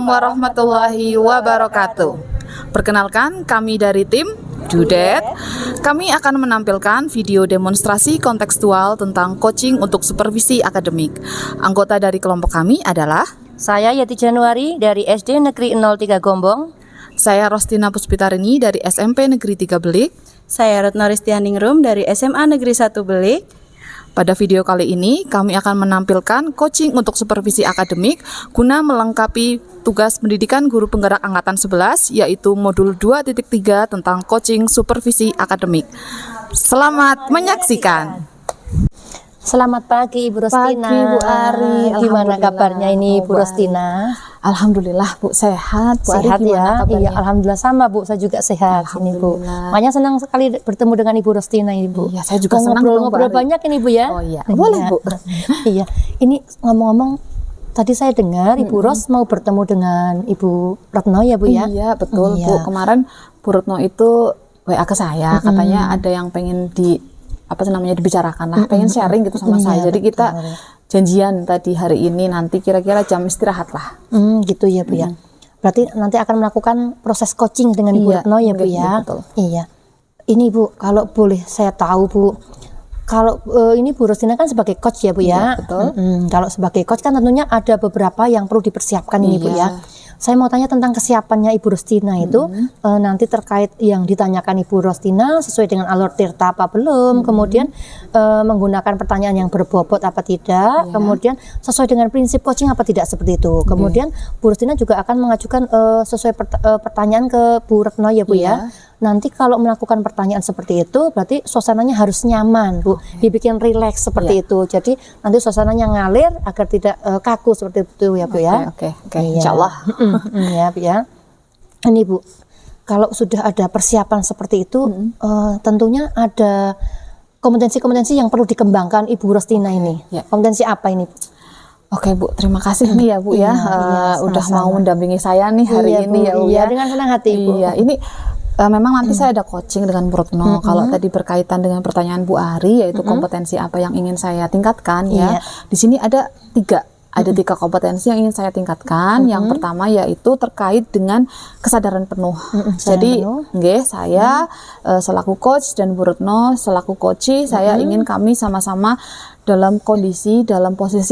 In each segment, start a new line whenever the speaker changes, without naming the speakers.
warahmatullahi wabarakatuh. Perkenalkan, kami dari tim Dudet. Kami akan menampilkan video demonstrasi kontekstual tentang coaching untuk supervisi akademik. Anggota dari kelompok kami adalah
saya Yati Januari dari SD Negeri 03 Gombong.
saya Rostina Puspitarini dari SMP Negeri 3 Belik.
Saya Retno Ristianingrum dari SMA Negeri 1 Belik.
Pada video kali ini, kami akan menampilkan coaching untuk supervisi akademik guna melengkapi tugas pendidikan guru penggerak Angkatan 11, yaitu modul 2.3 tentang coaching supervisi akademik. Selamat menyaksikan.
Selamat pagi Ibu Rostina.
Pagi Bu Ari.
Gimana kabarnya ini
Oh,
Bu Rostina?
Alhamdulillah Bu, sehat. Bu
Sehat
Ari, gimana
ya?
kabarnya?
Iya, alhamdulillah sama Bu, saya juga sehat ini Bu. Makanya senang sekali bertemu dengan Ibu Rostina ini Bu.
Iya, saya juga senang
ngobrol banyak ini Bu ya.
Oh iya, boleh Bu.
Iya, ini ngomong-ngomong, tadi saya dengar Ibu Ros mau bertemu dengan Ibu Retno ya Bu ya?
Iya, betul
Iya.
Bu. Kemarin Bu Retno itu WA ke saya, katanya ada yang pengen dibicarakan lah, pengen sharing gitu sama saya. Jadi kita janjian tadi hari ini nanti kira-kira jam istirahat lah.
Gitu ya Bu ya. Berarti nanti akan melakukan proses coaching dengan Ibu Retno ya Bu ya.
Betul.
Iya. Ini Bu, kalau boleh saya tahu Bu, kalau ini Bu Rostina kan sebagai coach ya Bu ya.
Iya, betul.
Kalau sebagai coach kan tentunya ada beberapa yang perlu dipersiapkan ini Bu ya. Saya mau tanya tentang kesiapannya Ibu Rostina itu nanti terkait yang ditanyakan Ibu Rostina sesuai dengan alur tirta apa belum, kemudian menggunakan pertanyaan yang berbobot apa tidak, kemudian sesuai dengan prinsip coaching apa tidak seperti itu. Kemudian Bu Rostina juga akan mengajukan sesuai pertanyaan ke Bu Retno ya Bu ya. Nanti kalau melakukan pertanyaan seperti itu berarti suasananya harus nyaman Bu, dibikin rileks seperti itu. Jadi nanti suasananya ngalir agar tidak kaku seperti itu ya Bu ya.
Oke. Insyaallah.
Ya Bu ya. Ini Bu, kalau sudah ada persiapan seperti itu, tentunya ada kompetensi-kompetensi yang perlu dikembangkan Ibu Rostina ini. Kompetensi apa ini Bu?
Oke Bu, terima kasih nih ya Bu ya, udah mau mendampingi saya nih hari ini ya Bu ya.
Dengan senang hati Bu.
Iya, ini memang nanti saya ada coaching dengan Bu Retno. Kalau tadi berkaitan dengan pertanyaan Bu Ari, yaitu kompetensi apa yang ingin saya tingkatkan ya. Di sini ada tiga kompetensi yang ingin saya tingkatkan. Yang pertama yaitu terkait dengan kesadaran penuh. Jadi, saya selaku coach dan Bu Retno selaku coach, saya ingin kami sama-sama dalam posisi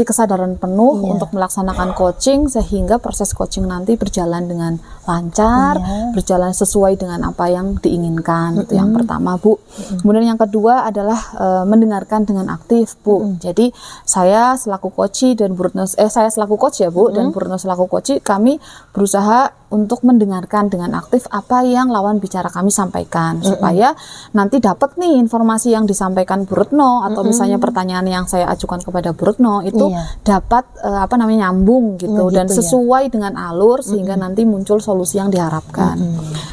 kesadaran penuh untuk melaksanakan coaching sehingga proses coaching nanti berjalan dengan lancar, berjalan sesuai dengan apa yang diinginkan. Itu yang pertama Bu. Kemudian yang kedua adalah mendengarkan dengan aktif Bu. Jadi saya selaku coach dan Bu Retno, saya selaku coach ya Bu, dan Bu Retno selaku coach, kami berusaha untuk mendengarkan dengan aktif apa yang lawan bicara kami sampaikan, supaya nanti dapat nih informasi yang disampaikan Bu Retno atau misalnya pertanyaan yang saya ajukan kepada Bu Retno itu dapat nyambung gitu dan sesuai dengan alur sehingga nanti muncul solusi yang diharapkan.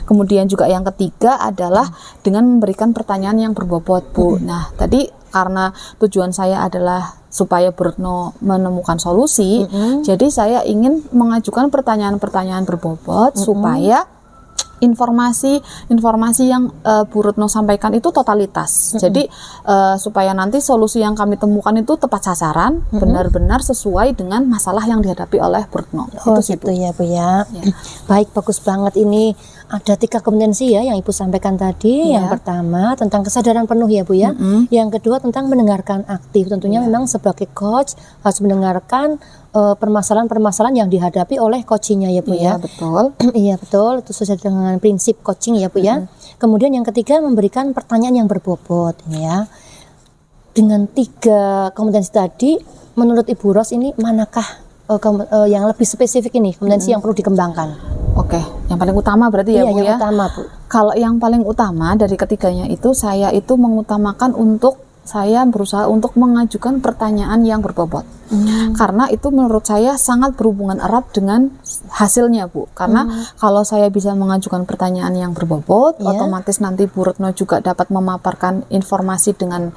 Kemudian juga yang ketiga adalah dengan memberikan pertanyaan yang berbobot Bu. Nah, tadi karena tujuan saya adalah supaya Bu Retno menemukan solusi, jadi saya ingin mengajukan pertanyaan-pertanyaan berbobot supaya informasi yang Bu Retno sampaikan itu totalitas. Jadi supaya nanti solusi yang kami temukan itu tepat sasaran, benar-benar sesuai dengan masalah yang dihadapi oleh Bu Retno.
Oh gitu ya Bu ya. Baik, bagus banget. Ini ada 3 kompetensi ya yang Ibu sampaikan tadi. Yang pertama tentang kesadaran penuh ya Bu ya. Yang kedua tentang mendengarkan aktif. Tentunya memang sebagai coach harus mendengarkan permasalahan-permasalahan yang dihadapi oleh coachingnya ya Bu ya.
Betul.
Iya betul, itu sesuai dengan prinsip coaching ya Bu ya. Kemudian yang ketiga memberikan pertanyaan yang berbobot ini ya. Dengan 3 kompetensi tadi, menurut Ibu Ros ini manakah yang lebih spesifik ini kompetensi yang perlu dikembangkan?
Oke, yang paling utama berarti ya Bu ya.
Yang utama Bu.
Kalau yang paling utama dari ketiganya itu, saya itu mengutamakan saya berusaha untuk mengajukan pertanyaan yang berbobot. Karena itu menurut saya sangat berhubungan erat dengan hasilnya Bu. Karena kalau saya bisa mengajukan pertanyaan yang berbobot, otomatis nanti Bu Retno juga dapat memaparkan informasi dengan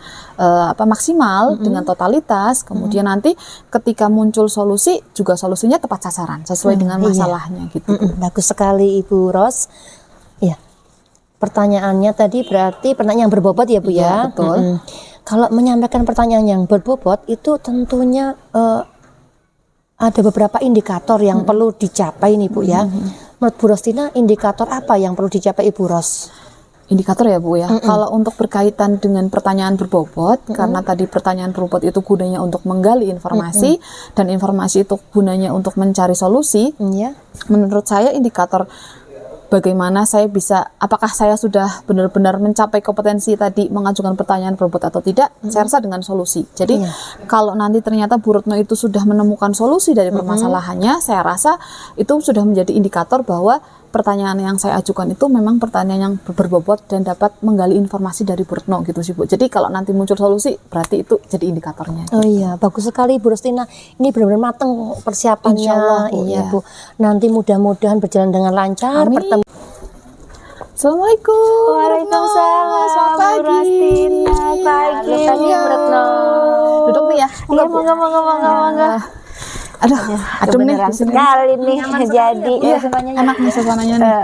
maksimal, dengan totalitas. Kemudian nanti ketika muncul solusi, juga solusinya tepat sasaran, sesuai dengan masalahnya gitu.
Bagus sekali Ibu Ros. Ya, pertanyaannya tadi berarti pertanyaan yang berbobot ya Bu ya. Kalau menyampaikan pertanyaan yang berbobot itu tentunya ada beberapa indikator yang perlu dicapai nih Bu ya. Menurut Bu Rostina, indikator apa yang perlu dicapai Ibu Ros?
Indikator ya Bu ya. Kalau untuk berkaitan dengan pertanyaan berbobot, karena tadi pertanyaan berbobot itu gunanya untuk menggali informasi dan informasi itu gunanya untuk mencari solusi.
Ya.
Menurut saya indikator bagaimana saya bisa, apakah saya sudah benar-benar mencapai kompetensi tadi mengajukan pertanyaan berbobot atau tidak, saya rasa dengan solusi. Jadi kalau nanti ternyata Bu Retno itu sudah menemukan solusi dari permasalahannya, saya rasa itu sudah menjadi indikator bahwa pertanyaan yang saya ajukan itu memang pertanyaan yang berbobot dan dapat menggali informasi dari Bu Retno gitu sih Bu. Jadi kalau nanti muncul solusi, berarti itu jadi indikatornya.
Oh iya, bagus sekali Bu Rostina. Ini benar-benar matang persiapannya.
Insyaallah, Bu,
iya
ya.
Bu. Nanti mudah-mudahan berjalan dengan lancar.
Amin. Assalamualaikum.
Waalaikumsalam.
Selamat pagi.
Bu Rostina. Pagi Bu Retno.
Duduk nih ya.
Iya, monggo.
Aduh, adem nih
Beneran
di sini.
sekali nih jadi.
Iya, enak nih suasananya nih.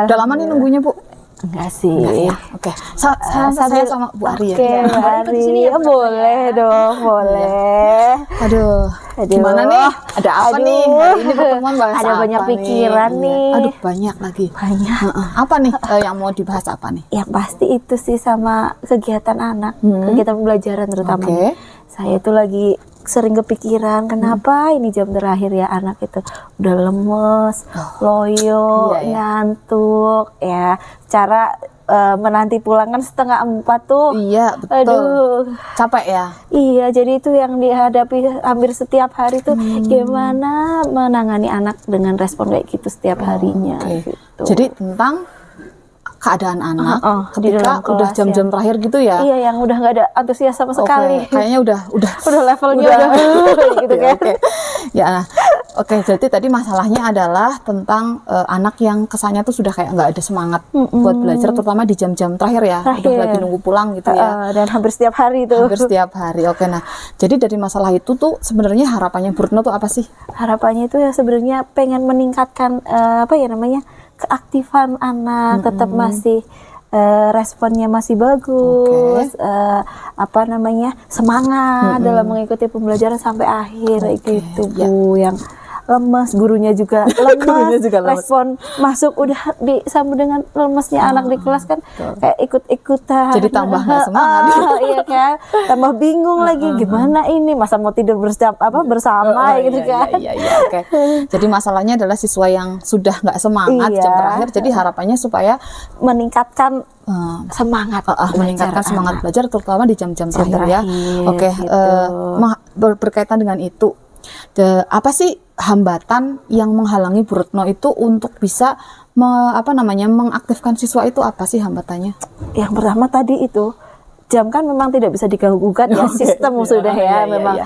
Udah lama nih nunggunya Bu.
Enggak sih.
Oke, saya sama Bu Ari ya.
Oke, Bu Ari. Boleh dong, boleh.
Aduh, gimana nih? Ada apa nih? Hari ini pertemuan bahas
Ada
apa
banyak
nih?
pikiran
Iya.
nih.
Aduh, banyak lagi.
Banyak.
Apa nih yang mau dibahas apa nih?
Yang pasti itu sih sama kegiatan anak, kegiatan pembelajaran terutama.
Oke.
Saya itu lagi sering kepikiran kenapa ini jam terakhir ya anak itu udah lemes, loyo,
Iya, ya.
ngantuk, ya. Cara menanti pulang kan 3:30 tuh.
Iya, betul.
Aduh.
Capek ya?
Iya, jadi itu yang dihadapi hampir setiap hari tuh gimana menangani anak dengan respon kayak gitu setiap harinya.
Oke.
Gitu.
Jadi tentang keadaan anak
di
ketika
dalam
udah
kelas,
jam-jam terakhir gitu ya?
Iya, yang udah nggak ada antusias sama
Oke,
sekali.
kayaknya udah
Levelnya udah gitu
Oke,
kan.
oke. Ya, oke. Jadi tadi masalahnya adalah tentang anak yang kesannya tuh sudah kayak nggak ada semangat buat belajar, terutama di jam-jam terakhir ya, udah
Terakhir.
lagi nunggu pulang gitu ya.
Dan hampir setiap hari tuh.
Hampir setiap hari. Oke, nah, jadi dari masalah itu tuh sebenarnya harapannya Bu Retno tuh apa sih?
Harapannya itu ya sebenarnya pengen meningkatkan keaktifan anak, tetap masih responnya masih bagus, semangat dalam mengikuti pembelajaran sampai akhir gitu Bu. Yang lemes, gurunya juga lemes, respon masuk udah disambut dengan lemesnya anak di kelas kan kayak ikut-ikutan.
Jadi tambah nggak semangat.
Iya kan, tambah bingung lagi gimana ini, masa mau tidur bersama gitu kan.
Iya, oke. Jadi masalahnya adalah siswa yang sudah nggak semangat jam terakhir, jadi harapannya supaya
meningkatkan semangat
meningkatkan semangat belajar terutama di jam-jam terakhir ya. Oke,
gitu.
berkaitan dengan itu, apa sih hambatan yang menghalangi Bu Retno itu untuk bisa mengaktifkan siswa itu, apa sih hambatannya?
Yang pertama tadi itu jam kan memang tidak bisa diganggu-gugat ya, sistem sudah ya, memang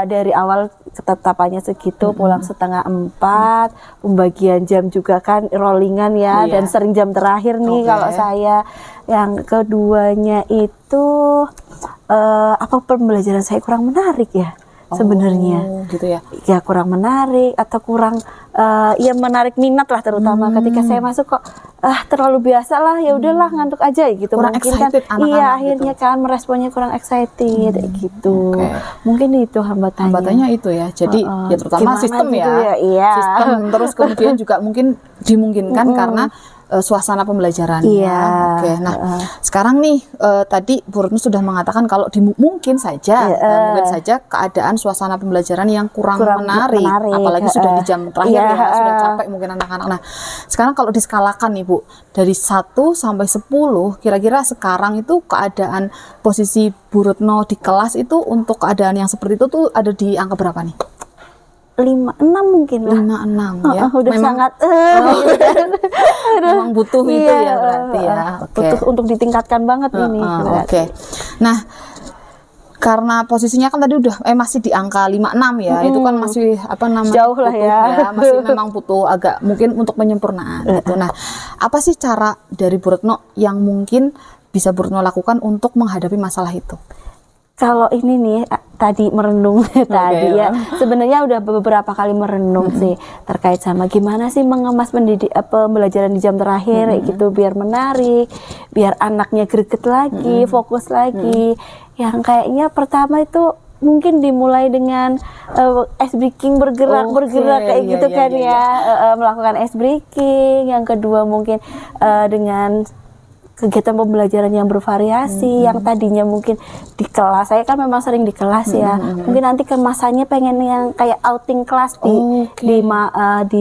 dari awal ketetapannya segitu, pulang 3:30, pembagian jam juga kan rollingan ya, dan sering jam terakhir nih kalau saya. Yang keduanya itu pembelajaran saya kurang menarik ya. Sebenarnya
gitu ya.
Ya kurang menarik atau kurang menarik minat lah, terutama ketika saya masuk kok terlalu biasa lah, ya udahlah ngantuk aja gitu.
Kurang
mungkin
excited
kan
anak-anak
akhirnya
gitu.
kan meresponnya kurang excited gitu. Mungkin itu hambatannya
itu ya. Jadi ya terutama
Gimana
sistem
gitu
ya.
Iya.
Sistem, terus kemudian juga mungkin dimungkinkan karena suasana pembelajarannya.
Iya.
Oke, nah sekarang nih tadi Bu Retno sudah mengatakan kalau mungkin saja keadaan suasana pembelajaran yang kurang menarik, apalagi sudah di jam terakhir ya, sudah capek mungkin anak-anak. Nah, sekarang kalau diskalakan nih Bu, dari 1 sampai 10, kira-kira sekarang itu keadaan posisi Bu Retno di kelas itu untuk keadaan yang seperti itu tuh ada di angka berapa nih?
5-6 mungkin lah.
5-6 ya.
Udah
memang,
sangat
memang butuh itu ya berarti ya.
Butuh untuk ditingkatkan banget ini.
Oke. Nah, karena posisinya kan tadi udah masih di angka 5-6 ya. Itu kan masih
jauh lah ya.
Masih memang butuh agak mungkin untuk penyempurnaan gitu. Nah, apa sih cara dari Bu Retno yang mungkin bisa Bu Retno lakukan untuk menghadapi masalah itu?
Kalau ini nih tadi merenung tadi ya, sebenarnya udah beberapa kali merenung sih terkait sama gimana sih mengemas pembelajaran di jam terakhir gitu biar menarik, biar anaknya greget lagi, fokus lagi. Yang kayaknya pertama itu mungkin dimulai dengan ice breaking, bergerak kayak
iya,
gitu
iya,
kan
iya,
ya. Melakukan ice breaking. Yang kedua mungkin dengan kegiatan pembelajaran yang bervariasi, yang tadinya mungkin di kelas, saya kan memang sering di kelas ya, mungkin nanti kemasannya pengen yang kayak outing kelas di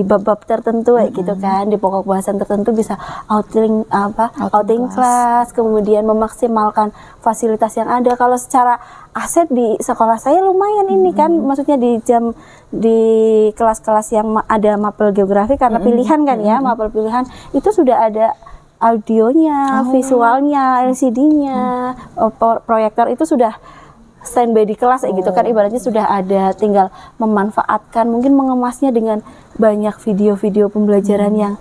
bab-bab tertentu kayak gitu kan, di pokok bahasan tertentu bisa outing kelas, kemudian memaksimalkan fasilitas yang ada. Kalau secara aset di sekolah saya lumayan ini kan, maksudnya di kelas-kelas yang ada mapel geografi karena pilihan kan ya, mapel pilihan itu sudah ada audionya, visualnya, LCD-nya, proyektor itu sudah standby di kelas gitu kan, ibaratnya sudah ada, tinggal memanfaatkan, mungkin mengemasnya dengan banyak video-video pembelajaran yang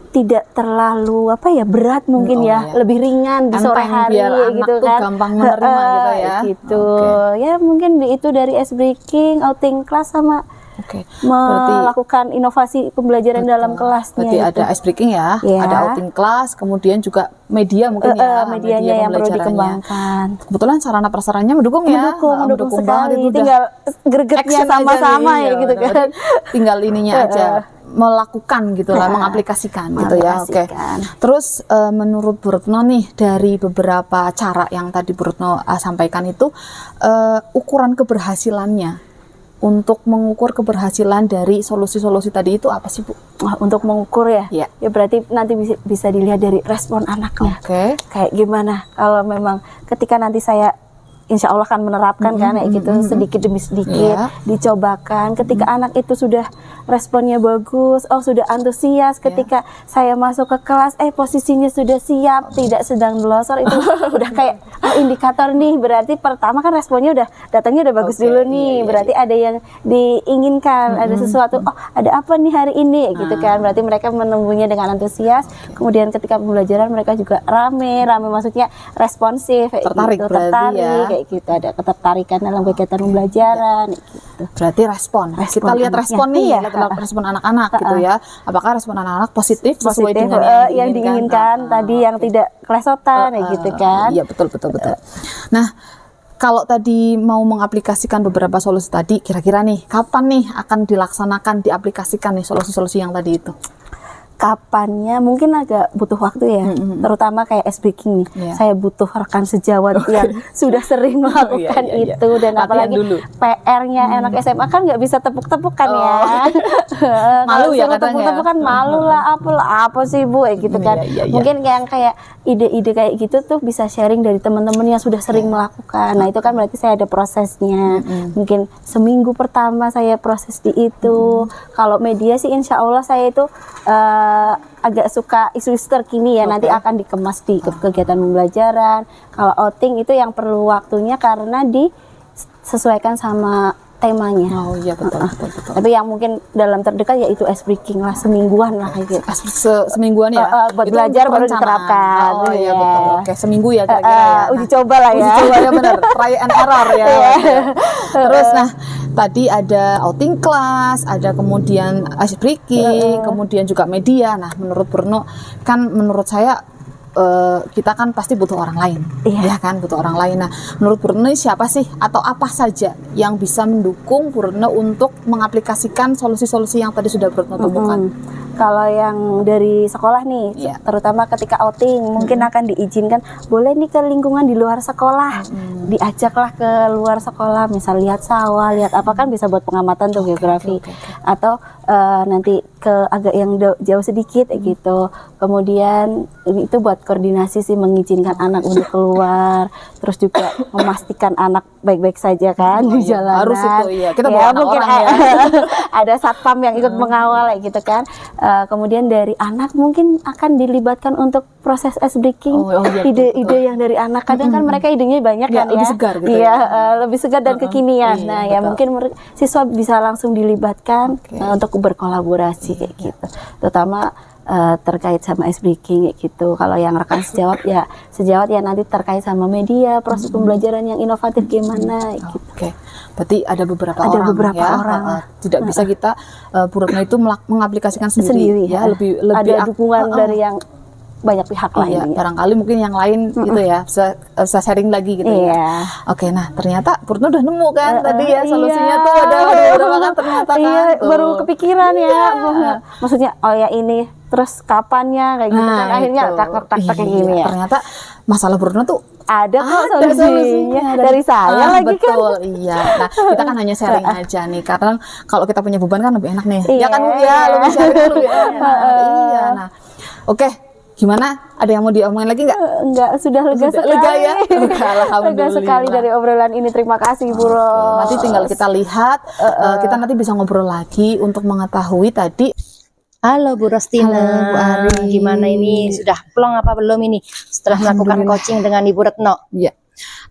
tidak terlalu berat mungkin lebih ringan di sore hari gitu
tuh
kan,
gampang menerima gitu ya.
Gitu. Ya mungkin itu dari ice breaking, outing kelas sama melakukan inovasi pembelajaran dalam kelasnya.
Berarti ada ice breaking ya, ada outing kelas, kemudian juga media mungkin
medianya yang perlu dikembangkan.
Kebetulan sarana prasarannya mendukung ya,
mendukung sekali.
banget itu,
tinggal gregetnya sama-sama ya gitu kan.
Tinggal ininya aja melakukan gitu lah, mengaplikasikan gitu ya. Oke. Terus menurut Bu Retno nih, dari beberapa cara yang tadi Bu Retno sampaikan itu, ukuran keberhasilannya untuk mengukur keberhasilan dari solusi-solusi tadi itu apa sih Bu?
Untuk mengukur ya berarti nanti bisa dilihat dari respon anaknya. Kayak gimana kalau memang ketika nanti saya insya Allah kan menerapkan kan kayak gitu, sedikit demi sedikit dicobakan. Ketika anak itu sudah responnya bagus, sudah antusias, ketika saya masuk ke kelas posisinya sudah siap, tidak sedang melosor, itu udah kayak indikator nih, berarti pertama kan responnya datangnya udah bagus dulu nih, berarti ada yang diinginkan, ada sesuatu, ada apa nih hari ini gitu kan, berarti mereka menemuinya dengan antusias. Kemudian ketika pembelajaran mereka juga rame maksudnya responsif,
tertarik
kayak gitu, ada ketertarikan dalam kegiatan pembelajaran gitu.
Berarti respon kita lihat respon nih, respon anak-anak gitu ya, apakah respon anak-anak positif sesuai dengan
yang diinginkan tadi, yang tidak kelesotan gitu kan.
Iya, betul. Nah, kalau tadi mau mengaplikasikan beberapa solusi tadi, kira-kira nih kapan nih akan dilaksanakan, diaplikasikan nih solusi-solusi yang tadi itu?
Kapannya mungkin agak butuh waktu ya, terutama kayak ice breaking nih. Saya butuh rekan sejawat yang sudah sering melakukan itu, dan apalagi PR-nya anak SMA kan nggak bisa tepuk-tepukan ya.
Malu ya katanya.
Tepuk-tepukan malu lah, apa sih Bu gitu kan. Mungkin yang kayak ide-ide kayak gitu tuh bisa sharing dari teman-teman yang sudah sering melakukan. Nah itu kan berarti saya ada prosesnya. Mungkin seminggu pertama saya proses di itu. Kalau media sih insya Allah saya itu agak suka isu-isu terkini ya, nanti akan dikemas di kegiatan pembelajaran. Kalau outing itu yang perlu waktunya karena disesuaikan sama temanya.
Betul.
Tapi yang mungkin dalam terdekat yaitu ice breaking lah, semingguan lah kayak gitu.
Semingguan ya?
Buat belajar baru diterapkan.
Betul. Oke, seminggu ya kira-kira ya.
Uji coba lah ya.
Uji coba ya, benar. Try and error ya. Terus tadi ada outing class, ada kemudian ice breaking, kemudian juga media. Nah, menurut Retno kan, menurut saya kita kan pasti butuh orang lain, ya kan, butuh orang lain. Nah, menurut Retno siapa sih atau apa saja yang bisa mendukung Retno untuk mengaplikasikan solusi-solusi yang tadi sudah Retno temukan?
Kalau yang dari sekolah nih, terutama ketika outing, mungkin akan diizinkan boleh nih ke lingkungan di luar sekolah, diajaklah ke luar sekolah, misal lihat sawah, lihat apa, kan bisa buat pengamatan tuh geografi, atau nanti ke agak yang jauh sedikit gitu. Kemudian itu buat koordinasi sih, mengizinkan anak untuk keluar, terus juga memastikan anak baik-baik saja kan di jalanan.
Harus itu kita bawa
mungkin
orang ya.
Ada satpam yang ikut mengawal gitu kan. Kemudian dari anak mungkin akan dilibatkan untuk proses ice breaking. Ide-ide yang dari anak, kadang kan mereka idenya banyak kan
lebih
ya.
segar gitu
lebih segar dan kekinian. Nah, ya mungkin siswa bisa langsung dilibatkan untuk berkolaborasi kayak gitu. Terutama terkait sama ice breaking kayak gitu. Kalau yang rekan sejawat ya nanti terkait sama media, proses pembelajaran yang inovatif gimana gitu.
Berarti ada beberapa orang. Tidak bisa kita Bu Retno itu mengaplikasikan sendiri ya, lebih
ada dukungan dari yang banyak pihak
Iya,
lain.
barangkali mungkin yang lain gitu ya, bisa sharing lagi gitu ya.
Iya.
Oke, nah ternyata Purno udah nemu kan tadi ya solusinya tuh ada beberapa kan ternyata kan.
Iya,
Tuh.
baru kepikiran ya. Maksudnya oh ya ini, terus kapannya kayak gitu kan akhirnya
itu.
tak kayak
Iya,
gini ya.
Ternyata masalah Purno tuh
Ada kok
ada
solusinya dari saya lagi kan.
betul, iya. Nah, kita kan hanya sharing aja nih. Karena kalau kita punya beban kan lebih enak nih.
Iya.
Ya kan Bu ya, lebih sharing kan lebih enak. Iya. Nah, oke. Gimana? Ada yang mau diomongin lagi nggak?
Enggak, sudah lega sekali.
Lega ya? Oke, alhamdulillah.
Lega sekali dari obrolan ini. Terima kasih Bu Ros.
Oke, nanti tinggal kita lihat, kita nanti bisa ngobrol lagi untuk mengetahui tadi.
Halo Bu Rostina,
Halo, Bu Ari.
gimana ini? Sudah plong apa belum ini? Setelah melakukan coaching dengan Ibu Retno.
Ya,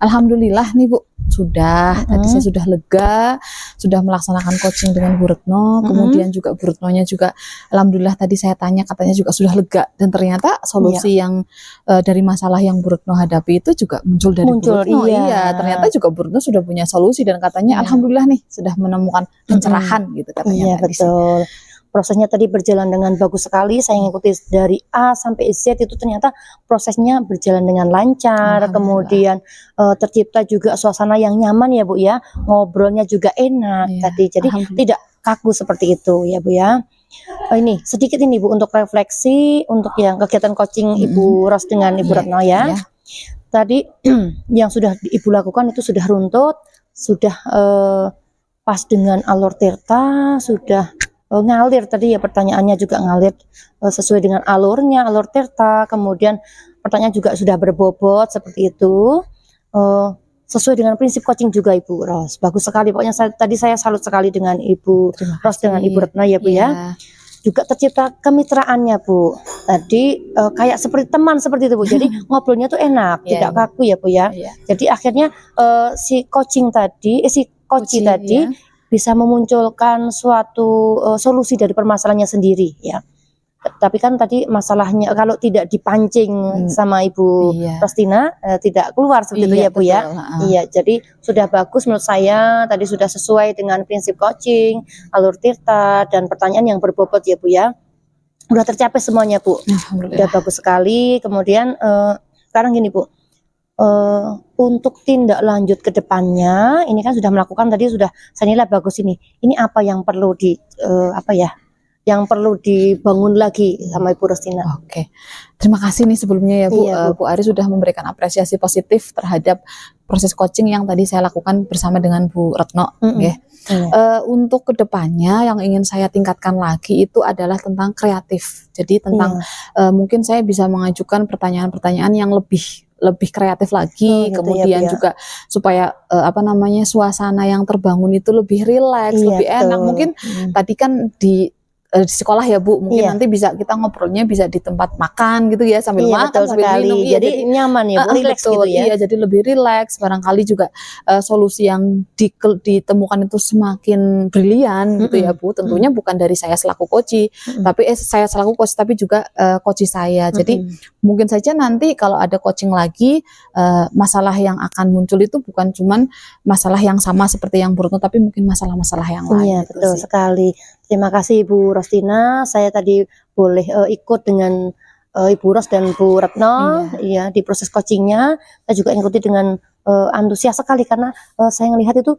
alhamdulillah nih Bu, sudah. Tadi saya sudah lega, sudah melaksanakan coaching dengan Bu Retno. Kemudian juga Bu Retnonya juga, alhamdulillah tadi saya tanya katanya juga sudah lega. Dan ternyata solusi yang dari masalah yang Bu Retno hadapi itu juga muncul dari Bu Retno. Iya, ternyata juga Bu Retno sudah punya solusi dan katanya alhamdulillah nih sudah menemukan pencerahan gitu katanya.
Iya betul. Prosesnya tadi berjalan dengan bagus sekali. Saya mengikuti dari A sampai Z itu ternyata prosesnya berjalan dengan lancar. Kemudian tercipta juga suasana yang nyaman ya Bu ya. Ngobrolnya juga enak tadi. Jadi tidak kaku seperti itu ya Bu ya. Ini sedikit ini Bu untuk refleksi untuk yang kegiatan coaching Ibu Ros dengan Ibu Retno ya. Tadi yang sudah Ibu lakukan itu sudah runtut, sudah pas dengan alur tirta, sudah ngalir tadi ya, pertanyaannya juga ngalir sesuai dengan alurnya, alur tirta. Kemudian pertanyaan juga sudah berbobot seperti itu, sesuai dengan prinsip coaching juga Ibu Ros. Bagus sekali pokoknya. Tadi saya salut sekali dengan Ibu Ros dengan Ibu Retno ya Bu ya. Juga tercipta kemitraannya Bu. Tadi kayak seperti teman seperti itu Bu. Jadi ngobrolnya tuh enak, tidak kaku ya Bu ya. Jadi akhirnya si coaching tadi, si coach tadi bisa memunculkan suatu solusi dari permasalahannya sendiri ya. Tapi kan tadi masalahnya kalau tidak dipancing sama Ibu Rostina tidak keluar seperti itu ya Bu ya. Iya, jadi sudah bagus menurut saya. Tadi sudah sesuai dengan prinsip coaching, alur tirta dan pertanyaan yang berbobot ya Bu ya. Udah tercapai semuanya Bu. Udah bagus sekali. Kemudian sekarang gini Bu. Untuk tindak lanjut ke depannya, ini kan sudah melakukan tadi sudah saya nilai bagus ini. Ini apa yang perlu yang perlu dibangun lagi sama Ibu Rostina?
Oke, terima kasih nih sebelumnya ya Bu. Bu Ari sudah memberikan apresiasi positif terhadap proses coaching yang tadi saya lakukan bersama dengan Bu Retno. Untuk kedepannya yang ingin saya tingkatkan lagi itu adalah tentang kreatif. Jadi tentang mungkin saya bisa mengajukan pertanyaan-pertanyaan yang lebih kreatif lagi, kemudian juga supaya suasana yang terbangun itu lebih rileks, lebih enak. Mungkin tadi kan di sekolah ya Bu, mungkin nanti bisa kita ngobrolnya bisa di tempat makan gitu ya, sambil makan sambil minum.
Jadi nyaman ya, rileks gitu ya.
Iya, jadi lebih rileks. Barangkali juga solusi yang ditemukan itu semakin brilian gitu ya Bu. Tentunya bukan dari saya selaku coach, tapi saya selaku coach, tapi juga coach saya. Jadi mungkin saja nanti kalau ada coaching lagi, masalah yang akan muncul itu bukan cuman masalah yang sama seperti yang Bruno, tapi mungkin masalah-masalah yang lain.
Iya, betul sekali. Terima kasih Ibu Rostina. Saya tadi boleh ikut dengan Ibu Ros dan Bu Retno ya di proses coachingnya. Saya juga ikuti dengan antusias sekali karena saya melihat itu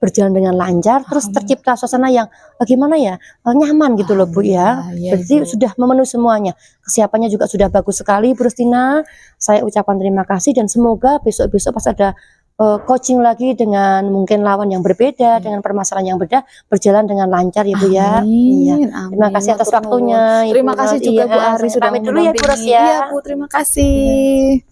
berjalan dengan lancar, terus tercipta suasana yang gimana ya, nyaman gitu loh Bu ya. Berarti sudah memenuhi semuanya. Kesiapannya juga sudah bagus sekali Bu Rostina. Saya ucapkan terima kasih dan semoga besok-besok pas ada coaching lagi dengan mungkin lawan yang berbeda, dengan permasalahan yang berbeda, berjalan dengan lancar ya Bu ya. Terima kasih atas waktunya.
Terima kasih juga Bu Ari sudah
pamit dulu ya Bu Ros ya.
Iya Bu, terima kasih.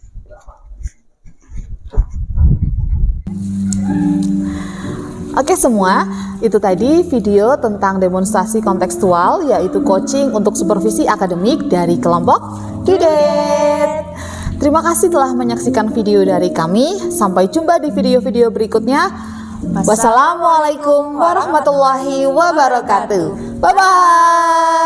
Oke semua, itu tadi video tentang demonstrasi kontekstual, yaitu coaching untuk supervisi akademik dari kelompok Didet. Terima kasih telah menyaksikan video dari kami. Sampai jumpa di video-video berikutnya. Wassalamualaikum warahmatullahi wabarakatuh. Bye-bye.